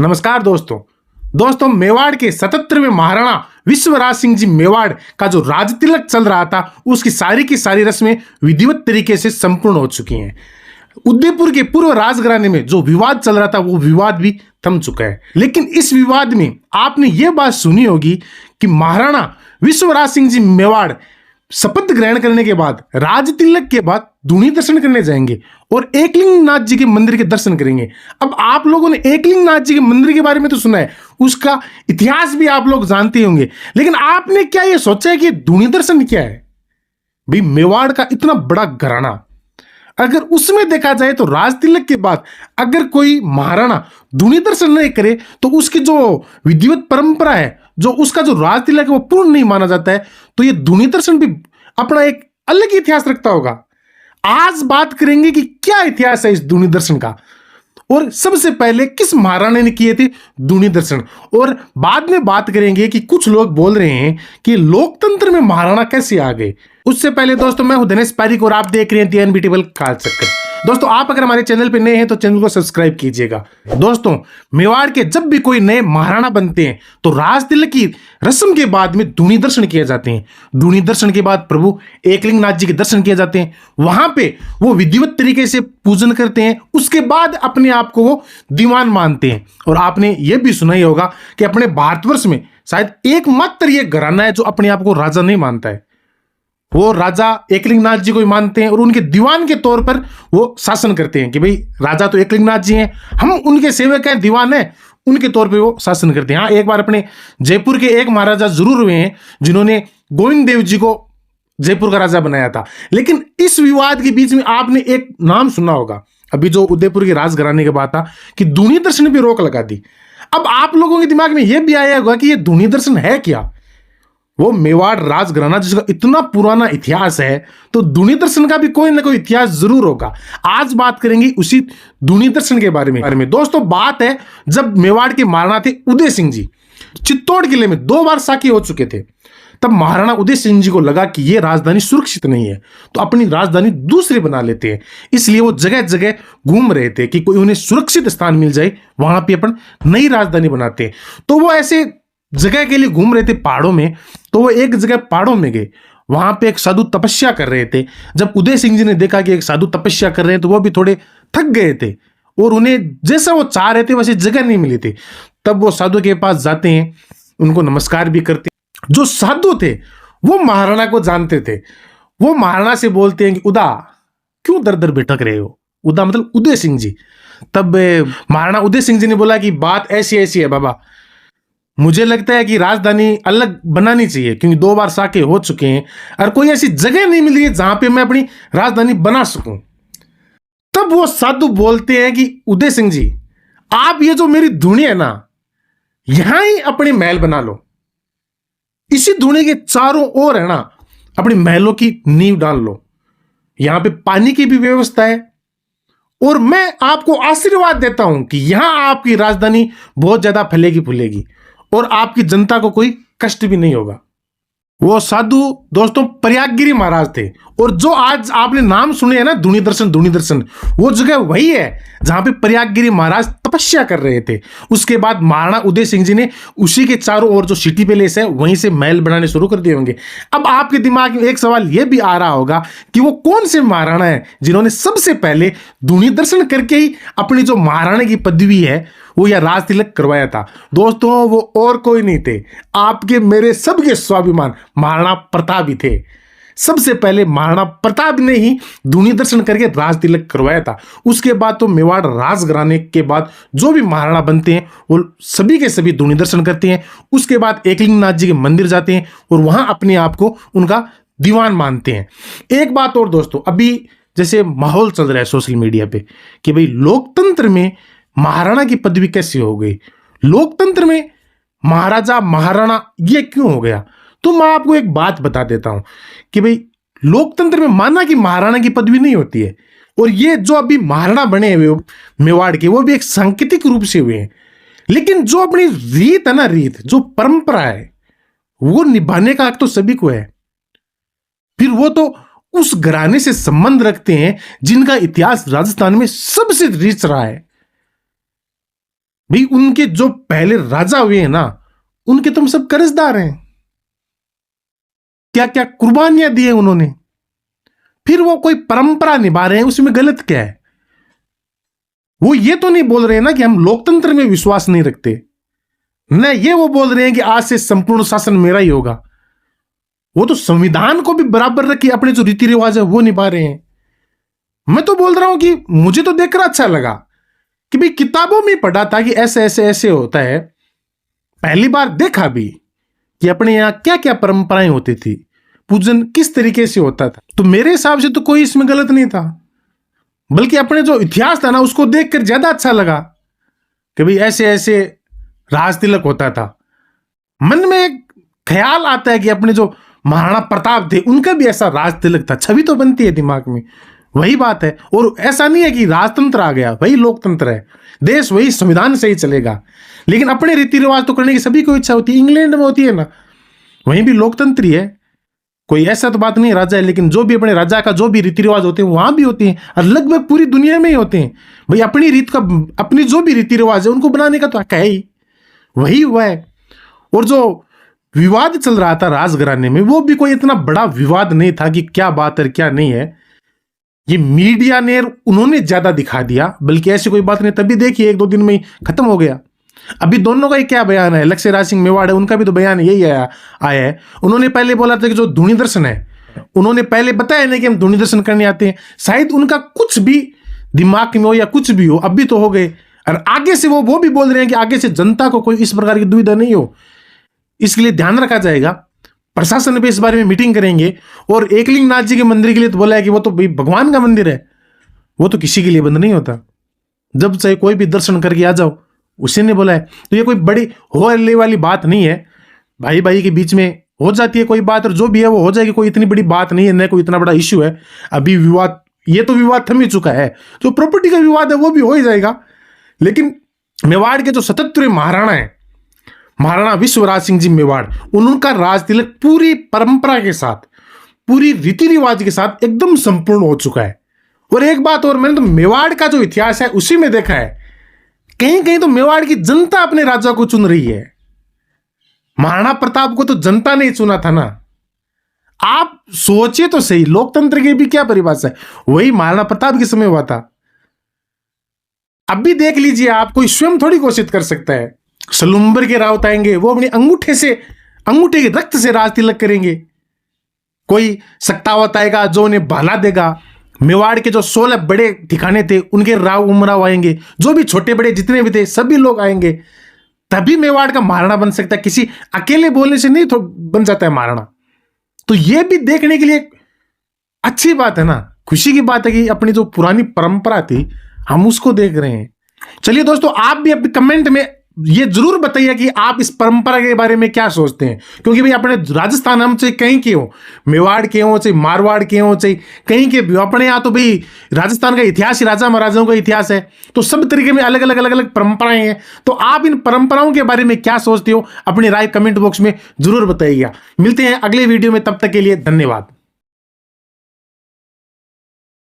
नमस्कार दोस्तों मेवाड़ के 77वें महाराणा विश्वराज सिंह जी मेवाड़ का जो राज तिलक चल रहा था उसकी सारी की सारी रस्में विधिवत तरीके से संपूर्ण हो चुकी हैं। उदयपुर के पूर्व राजघराने में जो विवाद चल रहा था वो विवाद भी थम चुका है। लेकिन इस विवाद में आपने ये बात सुनी होगी कि महाराणा विश्वराज सिंह जी मेवाड़ शपथ ग्रहण करने के बाद राज तिलक के बाद धूनी दर्शन करने जाएंगे और एकलिंगनाथ जी के मंदिर के दर्शन करेंगे। अब आप लोगों ने एकलिंगनाथ जी के मंदिर के बारे में तो सुना है, उसका इतिहास भी आप लोग जानते होंगे, लेकिन आपने क्या ये सोचा है कि धूनी दर्शन क्या है? भाई मेवाड़ का इतना बड़ा घराना, अगर उसमें देखा जाए तो राज तिलक के बाद अगर कोई महाराणा धूनी दर्शन नहीं करे तो उसकी जो विधिवत परंपरा है, जो उसका जो राज तिलक है वो पूर्ण नहीं माना जाता है। तो ये धूनी दर्शन भी अपना एक अलग इतिहास रखता होगा। आज बात करेंगे कि क्या इतिहास है इस धूनी दर्शन का, और सबसे पहले किस महाराणा ने किए थे धूनी दर्शन, और बाद में बात करेंगे कि कुछ लोग बोल रहे हैं कि लोकतंत्र में महाराणा कैसे आ गए। उससे पहले दोस्तों मैं हूं दिनेश पारिक और आप देख रहे हैं दी अनबीटेबल काल चक्कर। दोस्तों आप अगर हमारे चैनल पे नए हैं तो चैनल को सब्सक्राइब कीजिएगा। दोस्तों मेवाड़ के जब भी कोई नए महाराणा बनते हैं तो राज तिलक की रस्म के बाद में धूनी दर्शन किए जाते हैं। धूनी दर्शन के बाद प्रभु एकलिंगनाथ जी के दर्शन किए जाते हैं, वहां पे वो विधिवत तरीके से पूजन करते हैं। उसके बाद अपने आप को वो दीवान मानते हैं। और आपने ये भी सुना ही होगा कि अपने भारतवर्ष में शायद एकमात्र ये घराना है जो अपने आप को राजा नहीं मानता है। वो राजा एकलिंगनाथ जी को ही मानते हैं और उनके दीवान के तौर पर वो शासन करते हैं कि भाई राजा तो एकलिंगनाथ जी हैं, हम उनके सेवक हैं, दीवान हैं, उनके तौर पे वो शासन करते हैं। हाँ, एक बार अपने जयपुर के एक महाराजा जरूर हुए हैं जिन्होंने गोविंद देव जी को जयपुर का राजा बनाया था। लेकिन इस विवाद के बीच में आपने एक नाम सुना होगा, अभी जो उदयपुर के राजघराने के बाद था, कि धूनी दर्शन पे रोक लगा दी। अब आप लोगों के दिमाग में यह भी आया होगा कि ये धूनी दर्शन है क्या? वो मेवाड़ राजघराना जिसका इतना पुराना इतिहास है तो धूनी दर्शन का भी कोई ना कोई इतिहास जरूर होगा। आज बात करेंगे उसी धूनी दर्शन के बारे में। दोस्तों बात है जब मेवाड़ के महाराणा थे उदय सिंह जी, चित्तौड़ किले में 2 बार साकी हो चुके थे, तब महाराणा उदय सिंह जी को लगा कि ये राजधानी सुरक्षित नहीं है तो अपनी राजधानी दूसरी बना लेते हैं। इसलिए वो जगह जगह घूम रहे थे कि कोई उन्हें सुरक्षित स्थान मिल जाए, वहां पे अपन नई राजधानी बनाते हैं। तो वो ऐसे जगह के लिए घूम रहे थे पहाड़ों में। तो वो एक जगह पहाड़ों में गए, वहां पे एक साधु तपस्या कर रहे थे। जब उदय सिंह जी ने देखा कि एक साधु तपस्या कर रहे हैं तो वो भी थोड़े थक गए थे और उन्हें जैसा वो चाह रहे थे वैसे जगह नहीं मिली थी। तब वो साधु के पास जाते हैं, उनको नमस्कार भी करते हैं। जो साधु थे वो महाराणा को जानते थे। वो महाराणा से बोलते हैं कि उदा क्यों दर दर भटक रहे हो? उदा मतलब उदय सिंह जी। तब महाराणा उदय सिंह जी ने बोला कि बात ऐसी ऐसी है बाबा, मुझे लगता है कि राजधानी अलग बनानी चाहिए क्योंकि 2 बार साके हो चुके हैं और कोई ऐसी जगह नहीं मिल रही है जहां पे मैं अपनी राजधानी बना सकूं। तब वो साधु बोलते हैं कि उदय सिंह जी, आप ये जो मेरी धूनी है ना, यहां ही अपने महल बना लो। इसी धूनी के चारों ओर है ना अपनी महलों की नींव डाल लो। यहां पे पानी की भी व्यवस्था है और मैं आपको आशीर्वाद देता हूं कि यहां आपकी राजधानी बहुत ज्यादा फैलेगी फूलेगी और आपकी जनता को कोई कष्ट भी नहीं होगा। वो साधु दोस्तों प्रयागगिरी महाराज थे और जो आज आपने नाम सुने हैं ना धूनी दर्शन, वो जगह वही है जहां पे प्रयागगिरी महाराज तपस्या कर रहे थे। उसके बाद महाराणा उदय सिंह जी ने उसी के चारों ओर जो सिटी पैलेस है वहीं से महल बनाने शुरू कर दिए होंगे। अब आपके दिमाग में एक सवाल यह भी आ रहा होगा कि वो कौन से महाराणा है जिन्होंने सबसे पहले धूनी दर्शन करके ही अपनी जो महाराणा की पदवी है वो या राज तिलक करवाया था? दोस्तों वो और कोई नहीं थे, आपके मेरे सबके स्वाभिमान महाराणा प्रताप ही थे। सबसे पहले महाराणा प्रताप ने ही धूनी दर्शन करके राज तिलक करवाया था। उसके बाद तो मेवाड़ राजघराने के बाद जो भी महाराणा बनते हैं वो सभी के सभी धूनी दर्शन करते हैं। उसके बाद एकलिंगनाथ जी के मंदिर जाते हैं और वहां अपने आप को उनका दीवान मानते हैं। एक बात और दोस्तों, अभी जैसे माहौल चल रहा है सोशल मीडिया पे कि भाई लोकतंत्र में महाराणा की पदवी कैसी हो गई, लोकतंत्र में महाराजा महाराणा ये क्यों हो गया? तो मैं आपको एक बात बता देता हूं कि भाई लोकतंत्र में माना कि महाराणा की पदवी नहीं होती है, और ये जो अभी महाराणा बने हुए मेवाड़ के वो भी एक सांकेतिक रूप से हुए हैं। लेकिन जो अपनी रीत है ना, रीत जो परंपरा है वो निभाने का हक तो सभी को है। फिर वो तो उस घराने से संबंध रखते हैं जिनका इतिहास राजस्थान में सबसे रिच रहा है। भाई उनके जो पहले राजा हुए हैं ना, उनके तुम सब कर्जदार हैं। क्या क्या कुर्बानियां दी है उन्होंने, फिर वो कोई परंपरा निभा रहे हैं, उसमें गलत क्या है? वो ये तो नहीं बोल रहे हैं ना कि हम लोकतंत्र में विश्वास नहीं रखते, न ये वो बोल रहे हैं कि आज से संपूर्ण शासन मेरा ही होगा। वो तो संविधान को भी बराबर रखी, अपने जो रीति रिवाज है वो निभा रहे हैं। मैं तो बोल रहा हूं कि मुझे तो देखकर अच्छा लगा कि भाई किताबों में पढ़ा था कि ऐसे ऐसे ऐसे होता है, पहली बार देखा भी कि अपने यहां क्या क्या परंपराएं होती थी, पूजन किस तरीके से होता था। तो मेरे हिसाब से तो कोई इसमें गलत नहीं था, बल्कि अपने जो इतिहास था ना उसको देखकर ज्यादा अच्छा लगा कि भाई ऐसे ऐसे राज तिलक होता था। मन में एक ख्याल आता है कि अपने जो महाराणा प्रताप थे उनका भी ऐसा राज तिलक था, छवि तो बनती है दिमाग में। वही बात है, और ऐसा नहीं है कि राजतंत्र आ गया, वही लोकतंत्र है, देश वही संविधान से ही चलेगा, लेकिन अपने रीति रिवाज तो करने की सभी को इच्छा होती है। इंग्लैंड में होती है ना, वहीं भी लोकतंत्र ही है, कोई ऐसा तो बात नहीं राजा है, लेकिन जो भी अपने राजा का जो भी रीति रिवाज होते हैं वहां भी होते हैं, और लगभग पूरी दुनिया में ही होते हैं। भाई अपनी रीत का, अपनी जो भी रीति रिवाज है उनको बनाने का तो हक है ही, वही हुआ है। और जो विवाद चल रहा था राजघराने में, वो भी कोई इतना बड़ा विवाद नहीं था कि क्या बात है क्या नहीं है, ये मीडिया ने उन्होंने ज्यादा दिखा दिया, बल्कि ऐसी कोई बात नहीं। तभी देखिए 1-2 दिन में ही खत्म हो गया। अभी दोनों का ही क्या बयान है, लक्ष्य राज सिंह मेवाड़ है, उनका भी तो बयान यही आया है। उन्होंने पहले बोला था कि जो धूनी दर्शन है, उन्होंने पहले बताया नहीं कि हम धूनी दर्शन करने आते हैं, शायद उनका कुछ भी दिमाग में हो या कुछ भी हो, अभी तो हो गए। और आगे से वो भी बोल रहे हैं कि आगे से जनता को कोई इस प्रकार की दुविधा नहीं हो, इसके लिए ध्यान रखा जाएगा। प्रशासन भी इस बारे में मीटिंग करेंगे। और एकलिंगनाथ जी के मंदिर के लिए तो बोला है कि वो तो भगवान का मंदिर है, वो तो किसी के लिए बंद नहीं होता, जब चाहे कोई भी दर्शन करके आ जाओ, उसी ने बोला है। तो ये कोई बड़ी होने वाली बात नहीं है, भाई भाई के बीच में हो जाती है कोई बात, और जो भी है वो हो जाएगी, कोई इतनी बड़ी बात नहीं है, न कोई इतना बड़ा इश्यू है। अभी विवाद, ये तो विवाद थम ही चुका है, जो प्रॉपर्टी का विवाद है वो भी हो ही जाएगा। लेकिन मेवाड़ के जो 77वें महाराणा है, महाराणा विश्वराज सिंह जी मेवाड़, उनका राज तिलक पूरी परंपरा के साथ, पूरी रीति रिवाज के साथ एकदम संपूर्ण हो चुका है। और एक बात और, मैंने तो मेवाड़ का जो इतिहास है उसी में देखा है, कहीं कहीं तो मेवाड़ की जनता अपने राजा को चुन रही है। महाराणा प्रताप को तो जनता ने चुना था ना। आप सोचिए तो सही, लोकतंत्र की भी क्या परिभाषा है, वही महाराणा प्रताप के समय हुआ था। अब भी देख लीजिए आप, कोई स्वयं थोड़ी घोषित कर सकता है। सलुम्बर के रावत आएंगे, वो अपने अंगूठे के रक्त से राज तिलक करेंगे। कोई सक्तावत आएगा जो उन्हें भाला देगा। मेवाड़ के जो 16 बड़े ठिकाने थे उनके राव उमराव आएंगे, जो भी छोटे बड़े जितने भी थे सभी लोग आएंगे, तभी मेवाड़ का महाराणा बन सकता है। किसी अकेले बोलने से नहीं तो बन जाता है महाराणा। तो ये भी देखने के लिए अच्छी बात है ना, खुशी की बात है कि अपनी जो पुरानी परंपरा थी हम उसको देख रहे हैं। चलिए दोस्तों, आप भी अपने कमेंट में ये जरूर बताइए कि आप इस परंपरा के बारे में क्या सोचते हैं, क्योंकि भाई अपने राजस्थान हम चाहे कहीं के हो, मेवाड़ के हो चाहे मारवाड़ के हो चाहे कहीं के भी, अपने यहाँ तो भाई राजस्थान का इतिहास ही राजा महाराजाओं का इतिहास है। तो सब तरीके में अलग अलग परंपराएं हैं। तो आप इन परंपराओं के बारे में क्या सोचते हो, अपनी राय कमेंट बॉक्स में जरूर बताइएगा। मिलते हैं अगले वीडियो में, तब तक के लिए धन्यवाद।